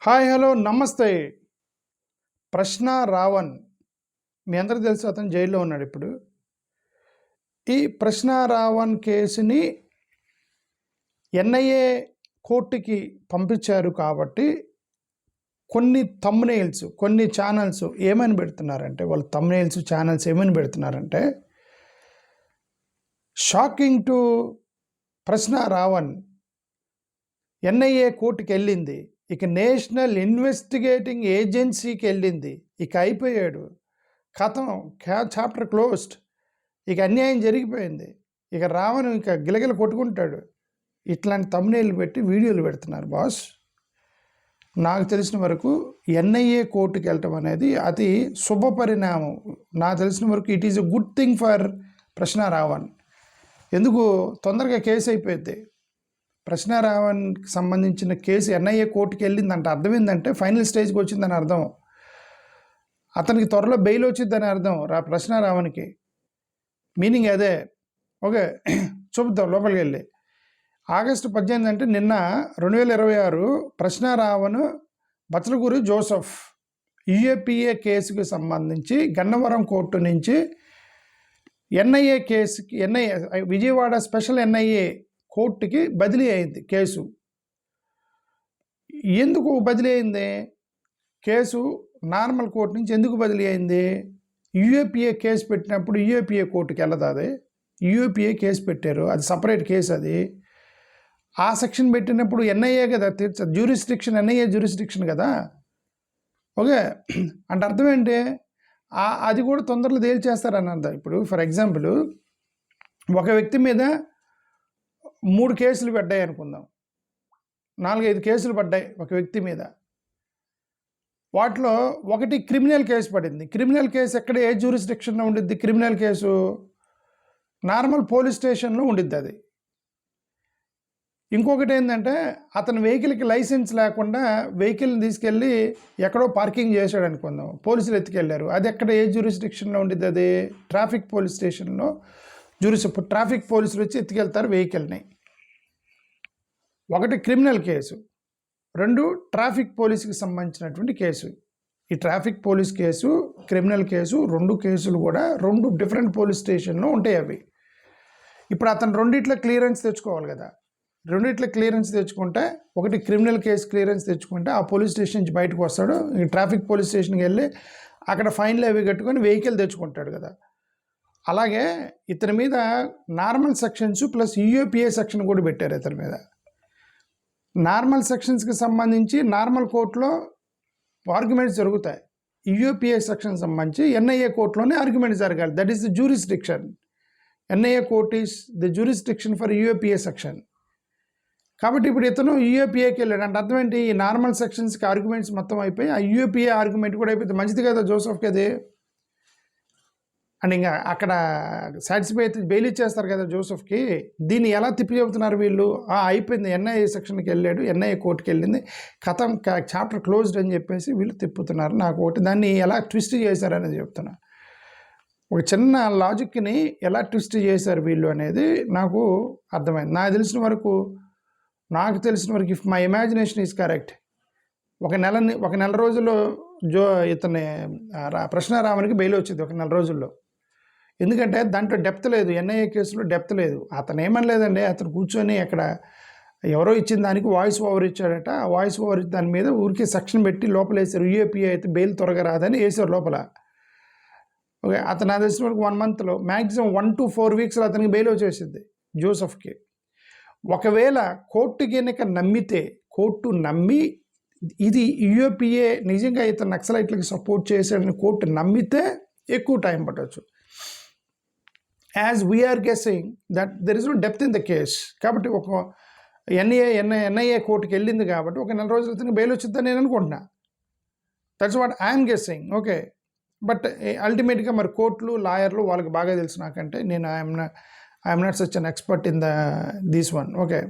Hi hello నమస్తే. ప్రశ్న రావణ్ మీ అందరికీ తెలుసు, అతను జైల్లో ఉన్నాడు ఇప్పుడు. ఈ ప్రశ్న రావణ్ కేసుని ఎన్ఐఏ కోర్టుకి పంపించారు కాబట్టి కొన్ని థంబ్నెయిల్స్, కొన్ని ఛానల్స్ ఏమని పెడుతున్నారంటే, వాళ్ళ థంబ్నెయిల్స్ ఛానల్స్ ఏమని పెడుతున్నారంటే, షాకింగ్ టు ప్రశ్న రావణ్, ఎన్ఐఏ కోర్టుకి వెళ్ళింది, ఇక నేషనల్ ఇన్వెస్టిగేటింగ్ ఏజెన్సీకి వెళ్ళింది, ఇక అయిపోయాడు, కథం, చాప్టర్ క్లోజ్డ్, ఇక అన్యాయం జరిగిపోయింది, ఇక రావణ్ ఇక గిలగిల కొట్టుకుంటాడు. ఇట్లాంటి తమ్నేళ్ళు పెట్టి వీడియోలు పెడుతున్నారు బాస్. నాకు తెలిసిన వరకు ఎన్ఐఏ కోర్టుకి వెళ్ళటం అనేది అతి శుభ పరిణామం. నాకు తెలిసిన వరకు it is a good thing for ప్రశ్న రావణ్. ఎందుకు తొందరగా కేసు అయిపోయింది. ప్రశ్న రావణ్కి సంబంధించిన కేసు ఎన్ఐఏ కోర్టుకి వెళ్ళిందంటే అర్థం ఏంటంటే ఫైనల్ స్టేజ్కి వచ్చిందని అర్థం. అతనికి త్వరలో బెయిల్ వచ్చిందని అర్థం ప్రశ్న రావణ్కి. మీనింగ్ అదే. ఓకే, చూపుతాం లోపలికి వెళ్ళి. ఆగస్టు 18 అంటే నిన్న 2026 ప్రశ్న రావణ్ బచ్చలగూరి జోసెఫ్ యుఏపిఏ కేసుకు సంబంధించి గన్నవరం కోర్టు నుంచి ఎన్ఐఏ కేసుకి, విజయవాడ స్పెషల్ ఎన్ఐఏ కోర్టుకి బదిలీ అయింది కేసు. ఎందుకు బదిలీ అయింది కేసు? నార్మల్ కోర్టు నుంచి ఎందుకు బదిలీ అయింది? యుఏపిఏ కేసు పెట్టినప్పుడు యుఏపిఏ కోర్టుకి వెళ్ళదు. అది యుఏపిఏ కేసు పెట్టారు, అది సపరేట్ కేసు. అది ఆ సెక్షన్ పెట్టినప్పుడు ఎన్ఐఏ కదా, జ్యూరిస్డిక్షన్, ఎన్ఐఏ జ్యూరిస్డిక్షన్ కదా. ఓకే, అంటే అర్థం ఏంటి? అది కూడా తొందరలో తేల్చేస్తారని అర్థం. ఇప్పుడు ఫర్ ఎగ్జాంపుల్, ఒక వ్యక్తి మీద 3 కేసులు పడ్డాయి అనుకుందాం, 4-5 కేసులు పడ్డాయి ఒక వ్యక్తి మీద. వాటిలో ఒకటి క్రిమినల్ కేసు పడింది. క్రిమినల్ కేసు ఎక్కడ, ఏ జ్యూరిస్డిక్షన్లో ఉండిద్ది? క్రిమినల్ కేసు నార్మల్ పోలీస్ స్టేషన్లో ఉండిద్ది అది. ఇంకొకటి ఏంటంటే, అతని వెహికల్కి లైసెన్స్ లేకుండా వెహికల్ని తీసుకెళ్ళి ఎక్కడో పార్కింగ్ చేశాడు అనుకుందాం, పోలీసులు ఎత్తుకెళ్ళారు. అది ఎక్కడ, ఏ జ్యూరిస్డిక్షన్లో ఉండిద్ది? అది ట్రాఫిక్ పోలీస్ స్టేషన్లో ట్రాఫిక్ పోలీసులు వచ్చి ఎత్తుకెళ్తారు వెహికల్ని. ఒకటి క్రిమినల్ కేసు, 2 ట్రాఫిక్ పోలీసుకి సంబంధించినటువంటి కేసు. ఈ traffic police case, criminal case, 2 కేసులు కూడా 2 డిఫరెంట్ పోలీస్ స్టేషన్లో ఉంటాయి అవి. ఇప్పుడు అతను రెండిట్లో క్లియరెన్స్ తెచ్చుకోవాలి కదా. రెండిట్లో క్లియరెన్స్ తెచ్చుకుంటే, ఒకటి క్రిమినల్ కేసు క్లియరెన్స్ తెచ్చుకుంటే ఆ పోలీస్ స్టేషన్ నుంచి బయటకు వస్తాడు, ఈ ట్రాఫిక్ పోలీస్ స్టేషన్కి వెళ్ళి అక్కడ ఫైన్లు అవి కట్టుకొని వెహికల్ తెచ్చుకుంటాడు కదా. అలాగే ఇతని మీద normal sections plus UAPA section కూడా పెట్టారు ఇతని మీద. నార్మల్ సెక్షన్స్కి సంబంధించి నార్మల్ కోర్టులో ఆర్గ్యుమెంట్స్ జరుగుతాయి. యుఏపిఏ సెక్షన్ సంబంధించి ఎన్ఐఏ కోర్టులోనే ఆర్గ్యుమెంట్స్ జరగాలి. That is the jurisdiction. NIA court is the jurisdiction for UAPA section. కాబట్టి ఇప్పుడు ఇతను యుఏపిఏకి వెళ్ళాడు అంటే అర్థం ఏంటి? ఈ నార్మల్ సెక్షన్స్కి ఆర్గ్యుమెంట్స్ మొత్తం అయిపోయి ఆ యుఏపిఏ ఆర్గ్యుమెంట్ కూడా అయిపోతే మంచిది కదా జోసెఫ్కి అది. అండ్ ఇంకా అక్కడ సాటిస్ఫై అయితే బెయిల్ ఇచ్చేస్తారు కదా జోసెఫ్కి. దీన్ని ఎలా తిప్పి చెబుతున్నారు వీళ్ళు? అయిపోయింది, ఎన్ఐఏ సెక్షన్కి వెళ్ళాడు, ఎన్ఐఏ కోర్టుకి వెళ్ళింది, కథం, చాప్టర్ క్లోజ్డ్ అని చెప్పేసి వీళ్ళు తిప్పుతున్నారు. నాకు ఒకటి, దాన్ని ఎలా ట్విస్ట్ చేశారనేది చెప్తున్నా. ఒక చిన్న లాజిక్ని ఎలా ట్విస్ట్ చేశారు వీళ్ళు అనేది నాకు అర్థమైంది. నాకు తెలిసిన వరకు if my imagination is correct, ఒక నెల రోజుల్లో ఇతని ప్రశ్న రావణ్కి బెయిల్ వచ్చింది, ఒక నెల రోజుల్లో. ఎందుకంటే దాంట్లో డెప్త్ లేదు, ఎన్ఐఏ కేసులో డెప్త్ లేదు. అతను ఏమనలేదండి, అతను కూర్చొని అక్కడ ఎవరో ఇచ్చిన దానికి వాయిస్ ఓవర్ ఇచ్చాడట. ఆ వాయిస్ ఓవర్ దాని మీద ఊరికే సెక్షన్ పెట్టి లోపల వేసారు. యుఏపిఏ అయితే బెయిల్ త్వరగా రాదని వేసారు లోపల. ఓకే, అతను నా తెలిసిన వరకు 1 మంత్లో మ్యాక్సిమం 1 to 4 వీక్స్లో అతనికి బెయిల్ వచ్చేసింది జోసెఫ్కి. ఒకవేళ కోర్టు కనుక నమ్మితే, కోర్టు నమ్మి ఇది యుఏపిఏ నిజంగా ఇతను నక్సలైట్లకి సపోర్ట్ చేశాడని కోర్టు నమ్మితే ఎక్కువ టైం పట్టవచ్చు. As we're guessing that there is no depth in the case. కాబట్టి ఒక ఎన్ఐఏ కోర్టుకి వెళ్ళింది కాబట్టి ఒక నెల రోజుల అతనికి బెయిల్ వచ్చిందని నేను అనుకుంటున్నా. That's what I'm guessing. Okay, but అల్టిమేట్గా మరి కోర్టులు, లాయర్లు వాళ్ళకి బాగా తెలుసు నాకంటే. నేను I'm not such an expert in this one. Okay,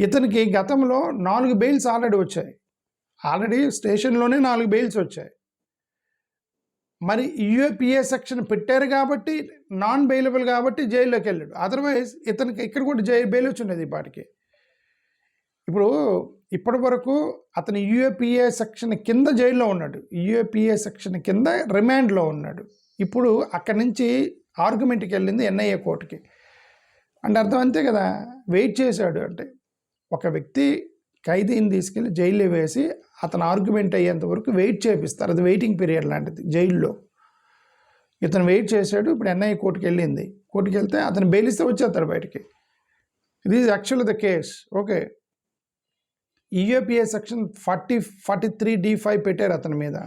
ఇతనికి గతంలో 4 బెయిల్స్ ఆల్రెడీ వచ్చాయి. ఆల్రెడీ స్టేషన్లోనే 4 బెయిల్స్ వచ్చాయి. మరి యుఏపిఏ సెక్షన్ పెట్టారు కాబట్టి, నాన్ బెయిలబుల్ కాబట్టి జైల్లోకి వెళ్ళాడు. అదర్వైజ్ ఇతనికి ఇక్కడ కూడా బెయిల్ వచ్చి ఉండేది ఈ పాటికి. ఇప్పుడు ఇప్పటి వరకు అతను యూఏపీఏ సెక్షన్ కింద జైల్లో ఉన్నాడు, యూఏపీఏ సెక్షన్ కింద రిమాండ్లో ఉన్నాడు. ఇప్పుడు అక్కడి నుంచి ఆర్గ్యుమెంట్కి వెళ్ళింది ఎన్ఐఏ కోర్టుకి. అంటే అర్థం అంతే కదా, వెయిట్ చేశాడు. అంటే ఒక వ్యక్తి ఖైదీని తీసుకెళ్ళి జైల్లో వేసి అతను ఆర్గ్యుమెంట్ అయ్యేంత వరకు వెయిట్ చేపిస్తారు. అది వెయిటింగ్ పీరియడ్ లాంటిది జైల్లో. ఇతను వెయిట్ చేశాడు. ఇప్పుడు ఎన్ఐఏ కోర్టుకి వెళ్ళింది. కోర్టుకి వెళ్తే అతను బెయిల్ ఇస్తే వచ్చేస్తాడు బయటికి. ఇది is actual the case. Okay, UAPA section 43D5 పెట్టారు అతని మీద.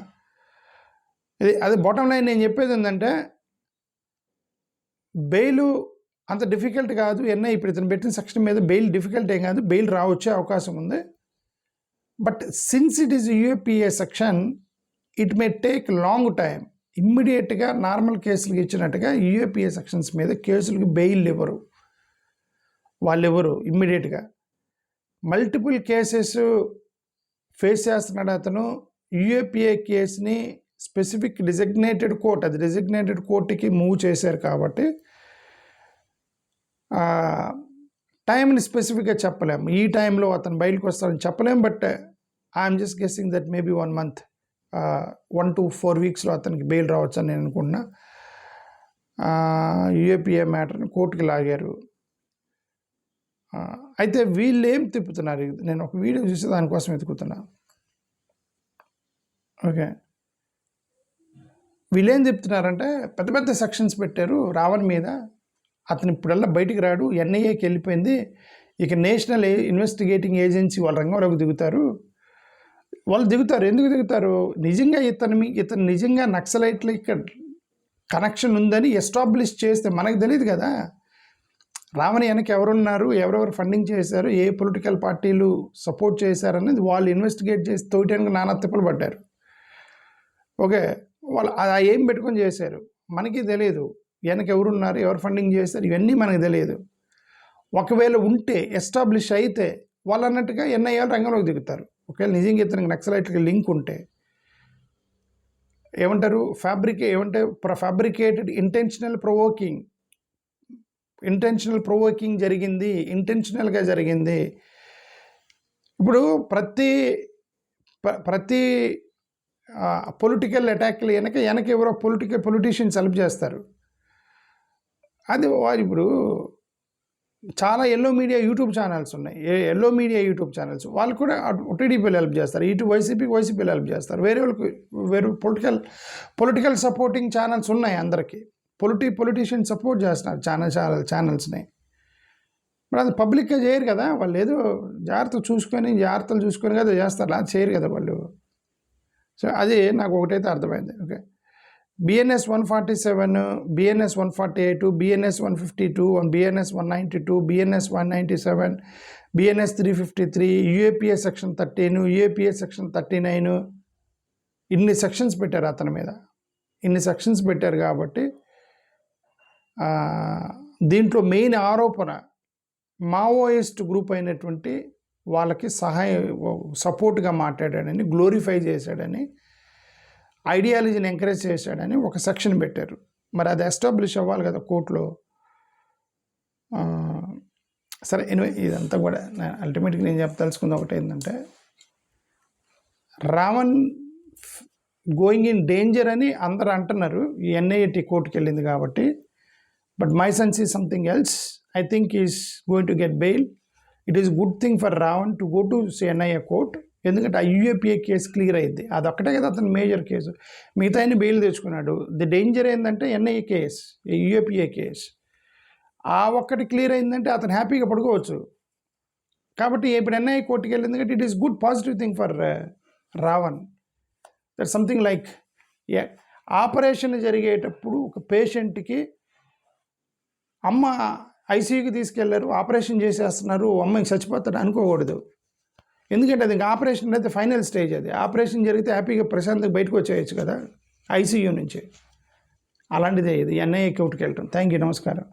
అది బాటమ్ లైన్. నేను చెప్పేది ఏంటంటే బెయిల్ అంత డిఫికల్ట్ కాదు. ఎన్ఐ ఇప్పుడు ఇతను పెట్టిన సెక్షన్ మీద బెయిల్ డిఫికల్ట్ ఏం కాదు, బెయిల్ వచ్చే అవకాశం ఉంది. But since it is UAPA section, it may take long time. ఇమ్మీడియట్గా నార్మల్ కేసులకు ఇచ్చినట్టుగా యూఏపీఏ సెక్షన్స్ మీద కేసులకి బెయిల్ ఇవ్వరు ఇమ్మీడియట్గా. మల్టిపుల్ కేసెస్ ఫేస్ చేస్తున్నాడు అతను. యూఏపీఏ కేసుని స్పెసిఫిక్ డిజిగ్నేటెడ్ కోర్ట్, అది డిజిగ్నేటెడ్ కోర్టుకి మూవ్ చేశారు కాబట్టి టైంని స్పెసిఫిక్గా చెప్పలేము. ఈ టైంలో అతను బయటకు వస్తాడని చెప్పలేము. But I'm just guessing that maybe 1 month 1 to 4 weeksలో అతనికి బెయిల్ రావచ్చు అని నేను అనుకుంటున్నా. యూఏపీఏ మ్యాటర్ని కోర్టుకి లాగారు. అయితే వీళ్ళు ఏం తిప్పుతున్నారు, నేను ఒక వీడియో చూసి దానికోసం వెతుకుతున్నా. ఓకే, వీళ్ళు ఏం చెప్తున్నారంటే పెద్ద పెద్ద సెక్షన్స్ పెట్టారు రావణ్ మీద. అతను ఇప్పుడల్లా బయటికి రాడు, ఎన్ఐఏకి వెళ్ళిపోయింది. ఇక నేషనల్ ఇన్వెస్టిగేటింగ్ ఏజెన్సీ వాళ్ళ రంగంలోకి దిగుతారు. ఎందుకు దిగుతారు? నిజంగా ఇతను నిజంగా నక్సలైట్లు ఇక్కడ కనెక్షన్ ఉందని ఎస్టాబ్లిష్ చేస్తే మనకు తెలియదు కదా. రావణ్ వెనక ఎవరున్నారు, ఎవరెవరు ఫండింగ్ చేశారు, ఏ పొలిటికల్ పార్టీలు సపోర్ట్ చేశారనేది వాళ్ళు ఇన్వెస్టిగేట్ చేసి తోయటానికి నానా తిప్పలు పడ్డారు. ఓకే, వాళ్ళు ఏం పెట్టుకొని చేశారు మనకి తెలియదు. వెనక ఎవరున్నారు, ఎవరు ఫండింగ్ చేశారు, ఇవన్నీ మనకు తెలియదు. ఒకవేళ ఉంటే ఎస్టాబ్లిష్ అయితే వాళ్ళు అన్నట్టుగా ఎన్ఐఏలు రంగంలోకి దిగుతారు. ఒకవేళ నిజంగా ఇతనికి నక్సలైట్కి లింక్ ఉంటే ఏమంటారు, ఫ్యాబ్రికేటెడ్ ఇంటెన్షనల్ ప్రొవోకింగ్ జరిగింది, ఇంటెన్షనల్గా జరిగింది. ఇప్పుడు ప్రతి పొలిటికల్ అటాక్లు వెనక ఎవరో పొలిటీషియన్స్ హెల్ప్ చేస్తారు. అది వారు ఇప్పుడు చాలా ఎల్లో మీడియా యూట్యూబ్ ఛానల్స్ ఉన్నాయి. వాళ్ళు కూడా టీడీపీలు హెల్ప్ చేస్తారు, ఇటు వైసీపీలు హెల్ప్ చేస్తారు. వేరే పొలిటికల్ సపోర్టింగ్ ఛానల్స్ ఉన్నాయి అందరికీ. పొలిటీషియన్ సపోర్ట్ చేస్తున్నారు ఛానల్స్ని. మరి అది పబ్లిక్గా చేయరు కదా వాళ్ళు. ఏదో జాగ్రత్తలు చూసుకొని కదా చేస్తారు, అది చేయరు కదా వాళ్ళు. సో అది నాకు ఒకటైతే అర్థమైంది. Okay, BNS 147, BNS 148, BNS 152, BNS 192, BNS 197, BNS 353, UAPA section 13, UAPA section 39, ఇన్ని సెక్షన్స్ పెట్టారు అతని మీద. ఇన్ని సెక్షన్స్ పెట్టారు కాబట్టి దీంట్లో మెయిన్ ఆరోపణ మావోయిస్ట్ గ్రూప్ అయినటువంటి వాళ్ళకి సపోర్ట్గా మాట్లాడాడని, గ్లోరిఫై చేశాడని, ఐడియాలజీని ఎంకరేజ్ చేశాడని ఒక సెక్షన్ పెట్టారు. మరి అది ఎస్టాబ్లిష్ అవ్వాలి కదా కోర్టులో. సరే, ఎనివే ఇదంతా కూడా అల్టిమేట్గా నేను చెప్పదలుచుకుంది ఒకటి ఏంటంటే, రావణ్ గోయింగ్ ఇన్ డేంజర్ అని అందరు అంటున్నారు ఈ ఎన్ఐఏటి కోర్టుకి వెళ్ళింది కాబట్టి. But my sense is something else. I think is going to get bail. It is good thing for Ravan to go to NIA court. ఎందుకంటే ఆ యూఏపీఏ కేసు క్లియర్ అయింది. అది ఒక్కటే కదా అతను మేజర్ కేసు. మిగతా ఆయన బెయిల్ తెచ్చుకున్నాడు. ది డేంజర్ ఏంటంటే ఎన్ఐఏ కేసు, యూఏపీఏ కేసు. ఆ ఒక్కటి క్లియర్ అయిందంటే అతను హ్యాపీగా పడుకోవచ్చు. కాబట్టి ఇప్పుడు ఎన్ఐఏ కోర్టుకి వెళ్ళింది కాబట్టి it is good positive thing for Ravan. That something like operation జరిగేటప్పుడు ఒక పేషెంట్కి అమ్మ ఐసీయూకి తీసుకెళ్లారు, ఆపరేషన్ చేసేస్తున్నారు, అమ్మాయికి చచ్చిపోతాడు అనుకోకూడదు. ఎందుకంటే అది ఇంకా ఆపరేషన్ అయితే ఫైనల్ స్టేజ్. అది ఆపరేషన్ జరిగితే హ్యాపీగా ప్రశాంతంగా బయటకు వచ్చేయచ్చు కదా ఐసీయూ నుంచి. అలాంటిదే ఇది ఎన్ఐఏ కోర్టుకి వెళ్ళటం. థ్యాంక్ యూ, నమస్కారం.